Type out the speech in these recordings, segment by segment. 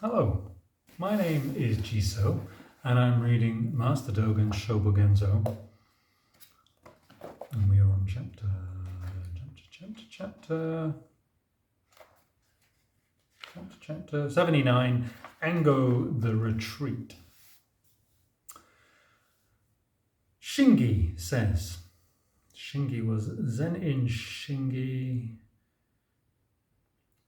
Hello, my name is Jiso, and I'm reading Master Dōgen Shōbōgenzō, and we are on chapter 79, Ango the Retreat. Shingi says, Shingi was Zen in Shingi,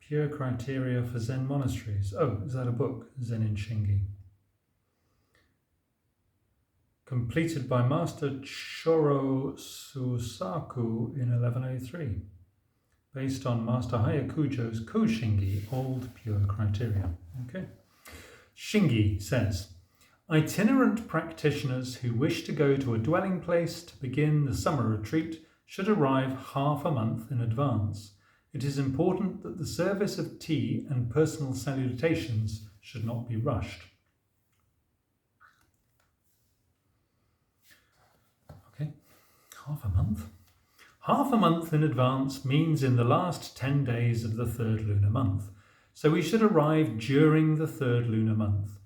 Pure Criteria for Zen Monasteries. Oh, is that a book? Zen in Shingi. Completed by Master Choro Susaku in 1103. Based on Master Hayakujo's Koshingi, Old Pure Criteria. Okay. Shingi says, itinerant practitioners who wish to go to a dwelling place to begin the summer retreat should arrive half a month in advance. It is important that the service of tea and personal salutations should not be rushed. Okay, half a month. Half a month in advance means in the last 10 days of the third lunar month, so we should arrive during the third lunar month.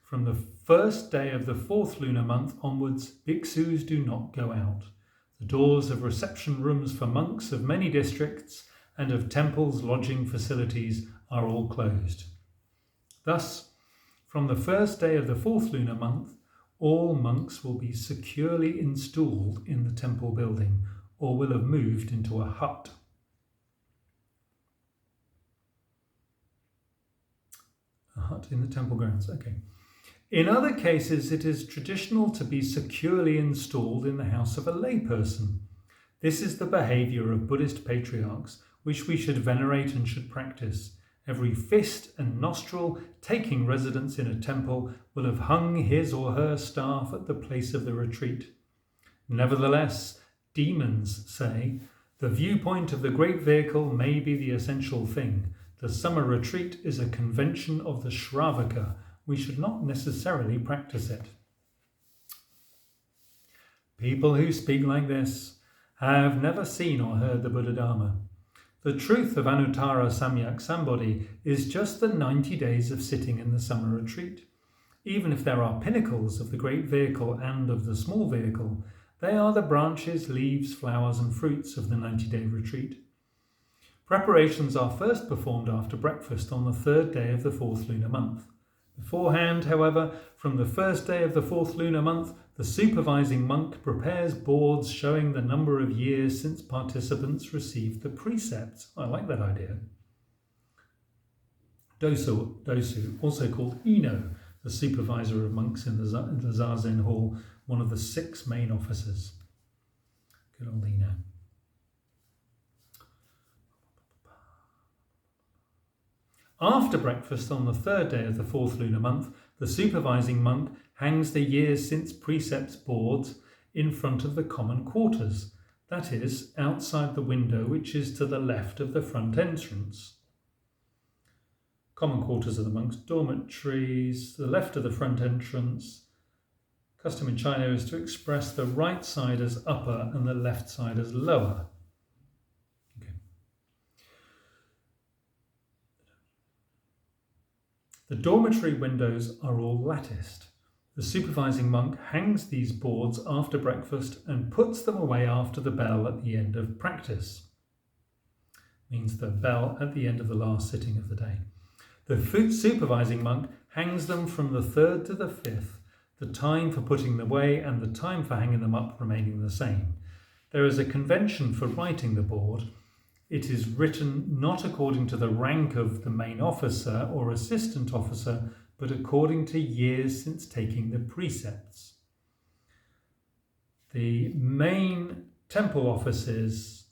From the first day of the fourth lunar month onwards, bhikshus do not go out. The doors of reception rooms for monks of many districts and of temples' lodging facilities are all closed. Thus, from the first day of the fourth lunar month, all monks will be securely installed in the temple building or will have moved into a hut. A hut in the temple grounds, okay. In other cases, it is traditional to be securely installed in the house of a layperson. This is the behaviour of Buddhist patriarchs, which we should venerate and should practice. Every fist and nostril taking residence in a temple will have hung his or her staff at the place of the retreat. Nevertheless, demons say, the viewpoint of the great vehicle may be the essential thing. The summer retreat is a convention of the Shravaka. We should not necessarily practice it. People who speak like this have never seen or heard the Buddha Dharma. The truth of Anuttara Samyak Sambodhi is just the 90 days of sitting in the summer retreat. Even if there are pinnacles of the great vehicle and of the small vehicle, they are the branches, leaves, flowers and fruits of the 90-day retreat. Preparations are first performed after breakfast on the third day of the fourth lunar month. Beforehand, however, from the first day of the fourth lunar month, the supervising monk prepares boards showing the number of years since participants received the precepts. I like that idea. Dosu, also called Ino, the supervisor of monks in the Zazen Hall, one of the 6 main officers. Good old Ino. After breakfast on the third day of the fourth lunar month, the supervising monk hangs the years since precepts boards in front of the common quarters, that is, outside the window which is to the left of the front entrance. Common quarters are the monks' dormitories, the left of the front entrance. Custom in China is to express the right side as upper and the left side as lower. The dormitory windows are all latticed. The supervising monk hangs these boards after breakfast and puts them away after the bell at the end of practice. Means the bell at the end of the last sitting of the day. The supervising monk hangs them from the 3rd to the 5th, the time for putting them away and the time for hanging them up remaining the same. There is a convention for writing the board. It is written not according to the rank of the main officer or assistant officer, but according to years since taking the precepts. The main temple officers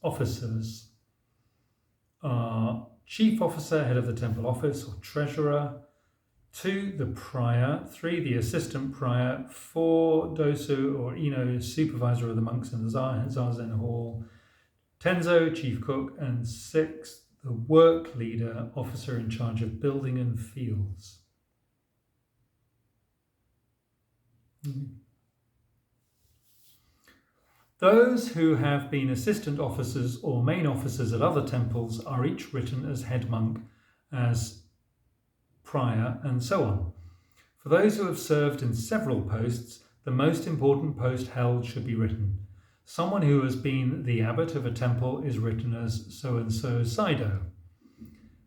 are chief officer, head of the temple office or treasurer, 2, the prior, 3, the assistant prior, 4, dosu or ino, supervisor of the monks in the Zazen Hall, Tenzo, chief cook, and 6, the work leader, officer in charge of building and fields. Those who have been assistant officers or main officers at other temples are each written as head monk, as prior, and so on. For those who have served in several posts, the most important post held should be written. Someone who has been the abbot of a temple is written as so-and-so Saido.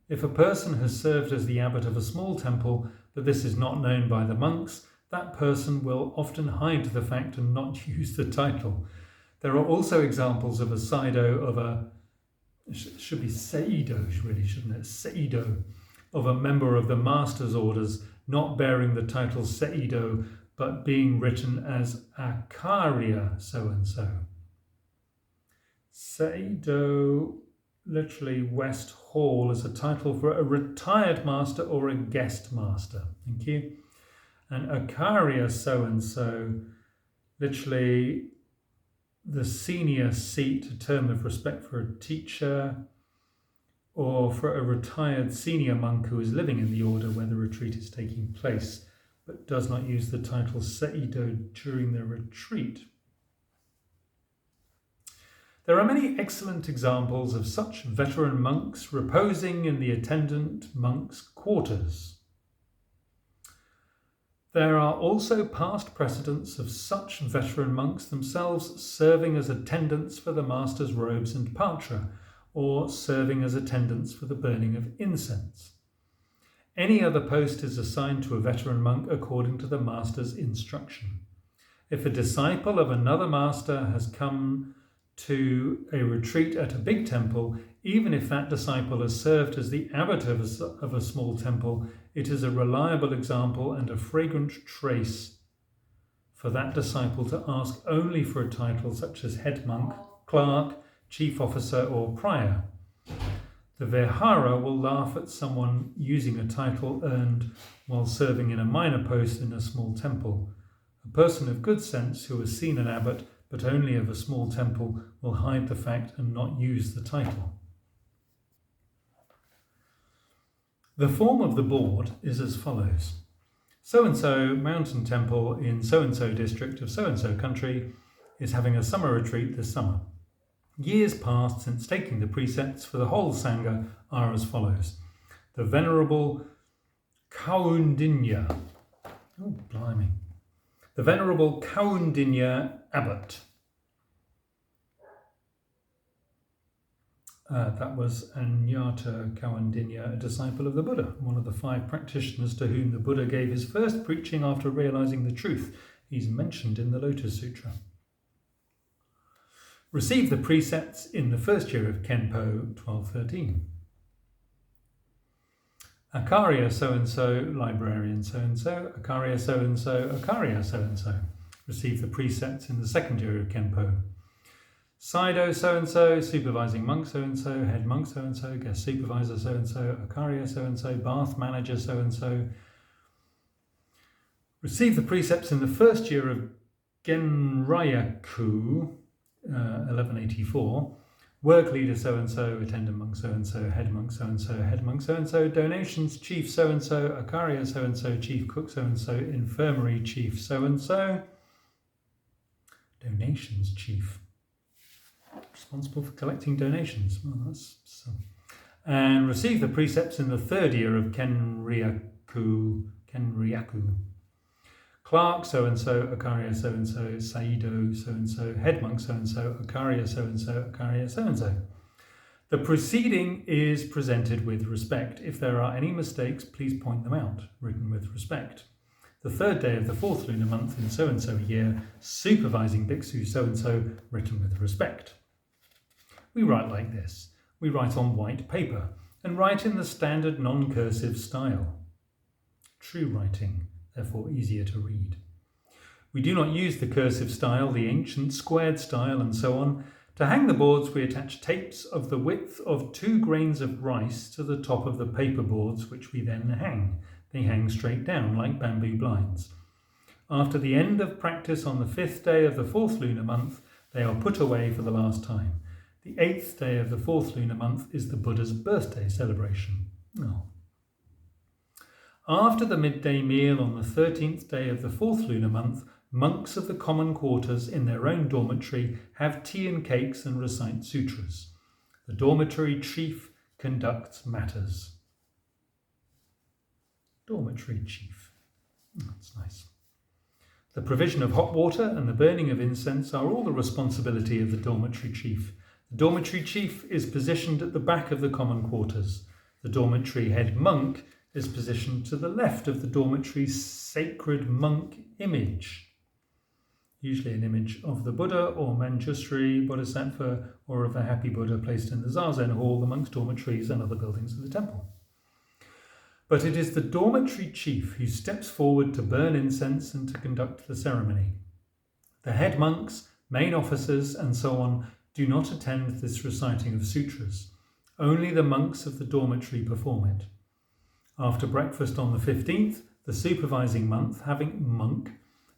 If a person has served as the abbot of a small temple, but this is not known by the monks, that person will often hide the fact and not use the title. There are also examples of a Saido of a, should be Seido really, shouldn't it? Seido, of a member of the master's orders not bearing the title Seido, but being written as Akaria so-and-so. Seido, literally West Hall, is a title for a retired master or a guest master. Thank you. And Akaria so-and-so, literally the senior seat, a term of respect for a teacher, or for a retired senior monk who is living in the order where the retreat is taking place, but does not use the title Seido during the retreat. There are many excellent examples of such veteran monks reposing in the attendant monks' quarters. There are also past precedents of such veteran monks themselves serving as attendants for the master's robes and patra, or serving as attendants for the burning of incense. Any other post is assigned to a veteran monk according to the master's instruction. If a disciple of another master has come to a retreat at a big temple, even if that disciple has served as the abbot of a small temple, it is a reliable example and a fragrant trace for that disciple to ask only for a title such as head monk, clerk, chief officer, or prior. The Vihara will laugh at someone using a title earned while serving in a minor post in a small temple. A person of good sense who has seen an abbot but only of a small temple will hide the fact and not use the title. The form of the board is as follows. So-and-so mountain temple in so-and-so district of so-and-so country is having a summer retreat this summer. Years past since taking the precepts for the whole Sangha are as follows. The Venerable Kaundinya, the Venerable Kaundinya Abbot. That was Anyata Kaundinya, a disciple of the Buddha, one of the 5 practitioners to whom the Buddha gave his first preaching after realizing the truth. He's mentioned in the Lotus Sutra. Received the precepts in the first year of Kenpo 1213. Akaria so-and-so, librarian so-and-so, Akaria so-and-so, Akaria so-and-so. Received the precepts in the second year of Kenpo. Saido so-and-so, supervising monk so-and-so, head monk so-and-so, guest supervisor so-and-so, Akaria so-and-so, bath manager so-and-so. Received the precepts in the first year of Genryaku, 1184, work leader so-and-so, attendant monk so-and-so, head monk so-and-so, head monk so-and-so, donations chief so-and-so, Akaria so-and-so, chief cook so-and-so, infirmary chief so-and-so, donations chief, responsible for collecting donations. Well, that's so. And received the precepts in the third year of Kenryaku. Clerk so-and-so, Akaria so-and-so, Saido so-and-so, head monk so-and-so, Akaria so-and-so, Akaria so-and-so. The proceeding is presented with respect. If there are any mistakes, please point them out, written with respect. The third day of the 4th lunar month in so-and-so year, supervising bhiksu so-and-so, written with respect. We write like this. We write on white paper and write in the standard non-cursive style. True writing, therefore easier to read. We do not use the cursive style, the ancient squared style, and so on. To hang the boards, we attach tapes of the width of 2 grains of rice to the top of the paper boards, which we then hang. They hang straight down like bamboo blinds. After the end of practice on the 5th day of the 4th lunar month, they are put away for the last time. The 8th day of the 4th lunar month is the Buddha's birthday celebration. Oh. After the midday meal on the 13th day of the 4th lunar month, monks of the common quarters in their own dormitory have tea and cakes and recite sutras. The dormitory chief conducts matters. dormitory chief. That's nice. The provision of hot water and the burning of incense are all the responsibility of the dormitory chief. The dormitory chief is positioned at the back of the common quarters. The dormitory head monk is positioned to the left of the dormitory's sacred monk image, usually an image of the Buddha or Manjushri Bodhisattva or of the happy Buddha placed in the Zazen hall, the monks' dormitories and other buildings of the temple. But it is the dormitory chief who steps forward to burn incense and to conduct the ceremony. The head monks, main officers, and so on do not attend this reciting of sutras. Only the monks of the dormitory perform it. After breakfast on the 15th, the supervising monk,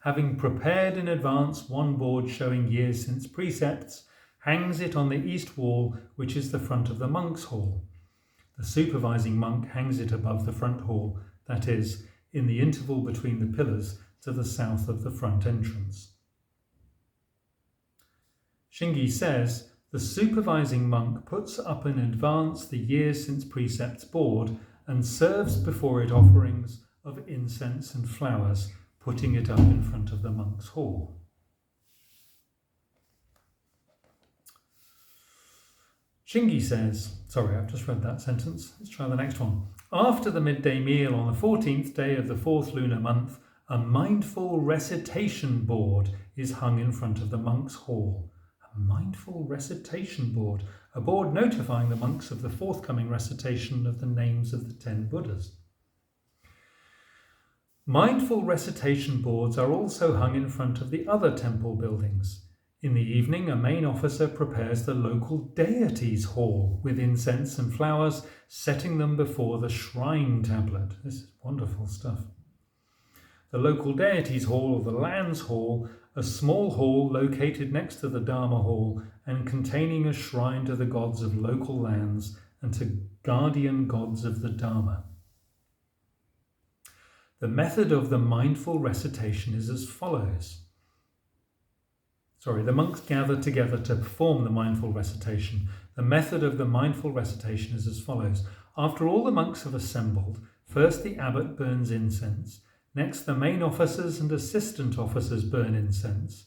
having prepared in advance one board showing years since precepts, hangs it on the east wall, which is the front of the monks' hall. The supervising monk hangs it above the front hall, that is, in the interval between the pillars to the south of the front entrance. Shingi says, the supervising monk puts up in advance the years since precepts board and serves before it offerings of incense and flowers, putting it up in front of the monk's hall. Shingi says, sorry, I've just read that sentence. Let's try the next one. After the midday meal on the 14th day of the 4th lunar month, a mindful recitation board is hung in front of the monk's hall. A mindful recitation board, a board notifying the monks of the forthcoming recitation of the names of the 10 Buddhas. Mindful recitation boards are also hung in front of the other temple buildings. In the evening, a main officer prepares the local deities' hall with incense and flowers, setting them before the shrine tablet. This is wonderful stuff. The local deities' hall, or the lands hall, a small hall located next to the Dharma hall and containing a shrine to the gods of local lands and to guardian gods of the Dharma. The method of the mindful recitation is as follows. The monks gather together to perform the mindful recitation. The method of the mindful recitation is as follows. After all the monks have assembled, first the abbot burns incense. Next, the main officers and assistant officers burn incense.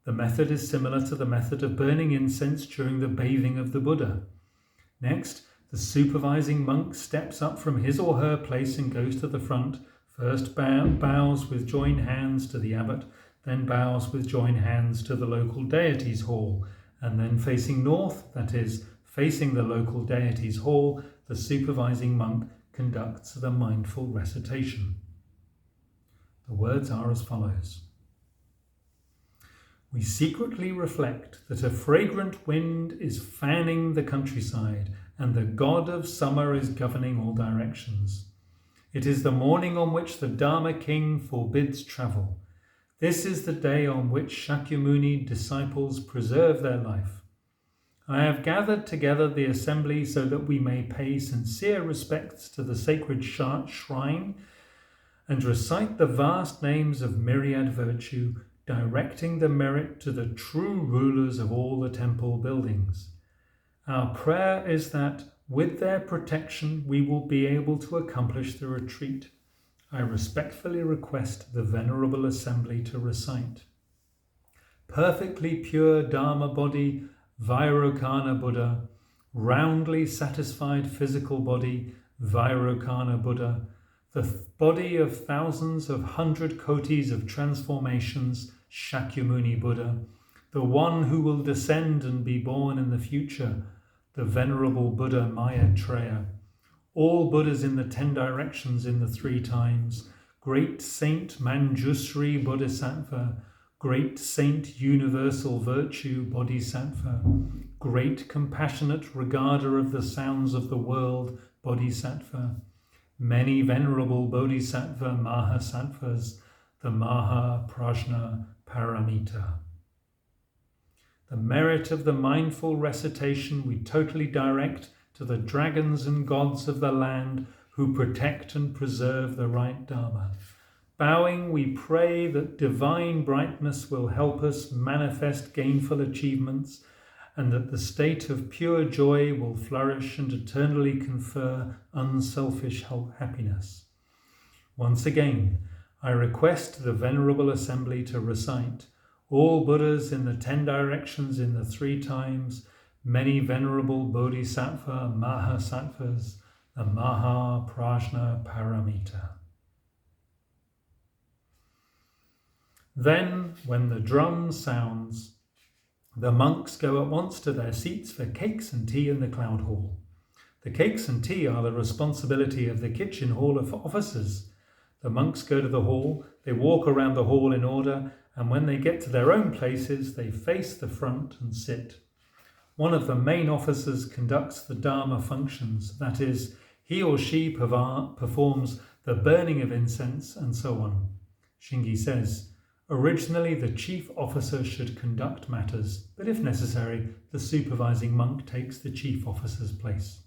The method is similar to the method of burning incense during the bathing of the Buddha. Next, the supervising monk steps up from his or her place and goes to the front. First bows with joined hands to the abbot, then bows with joined hands to the local deities' hall, and then facing north, that is, facing the local deities' hall, the supervising monk conducts the mindful recitation. The words are as follows. We secretly reflect that a fragrant wind is fanning the countryside, and the god of summer is governing all directions. It is the morning on which the Dharma king forbids travel. This is the day on which Shakyamuni disciples preserve their life. I have gathered together the assembly so that we may pay sincere respects to the sacred shrine and recite the vast names of myriad virtue, directing the merit to the true rulers of all the temple buildings. Our prayer is that, with their protection, we will be able to accomplish the retreat. I respectfully request the Venerable Assembly to recite. Perfectly pure Dharma body, Vairocana Buddha, roundly satisfied physical body, Vairocana Buddha, the body of thousands of 100 kotis of transformations, Shakyamuni Buddha, the one who will descend and be born in the future, the Venerable Buddha Maitreya, all Buddhas in the 10 directions in the 3 times, Great Saint Manjushri Bodhisattva, Great Saint Universal Virtue Bodhisattva, Great Compassionate Regarder of the Sounds of the World Bodhisattva, many Venerable Bodhisattva Mahasattvas, the Maha Prajna Paramita. The merit of the mindful recitation we totally direct to the dragons and gods of the land who protect and preserve the right Dharma. Bowing, we pray that divine brightness will help us manifest gainful achievements and that the state of pure joy will flourish and eternally confer unselfish happiness. Once again, I request the Venerable Assembly to recite all Buddhas in the 10 directions in the 3 times, many venerable Bodhisattva Mahasattvas, the Maha Prajna Paramita. Then, when the drum sounds, the monks go at once to their seats for cakes and tea in the cloud hall. The cakes and tea are the responsibility of the kitchen hall of officers. The monks go to the hall, they walk around the hall in order, and when they get to their own places, they face the front and sit. One of the main officers conducts the Dharma functions, that is, he or she performs the burning of incense and so on. Shingi says, originally the chief officer should conduct matters, but if necessary, the supervising monk takes the chief officer's place.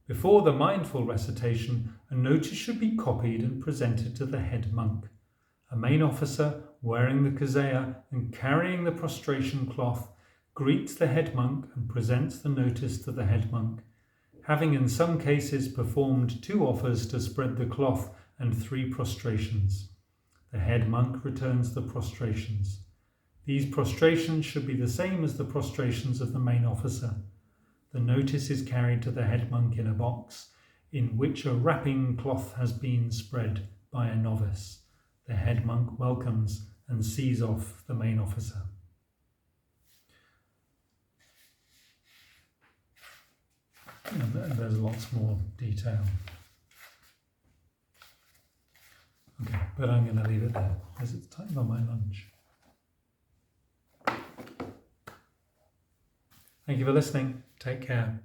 Before the mindful recitation, a notice should be copied and presented to the head monk. A main officer, wearing the kuzeya and carrying the prostration cloth, greets the head monk and presents the notice to the head monk, having in some cases performed 2 offers to spread the cloth and 3 prostrations. The head monk returns the prostrations. These prostrations should be the same as the prostrations of the main officer. The notice is carried to the head monk in a box, in which a wrapping cloth has been spread by a novice. The head monk welcomes and sees off the main officer. And there's lots more detail. Okay, but I'm going to leave it there as it's time for my lunch. Thank you for listening. Take care.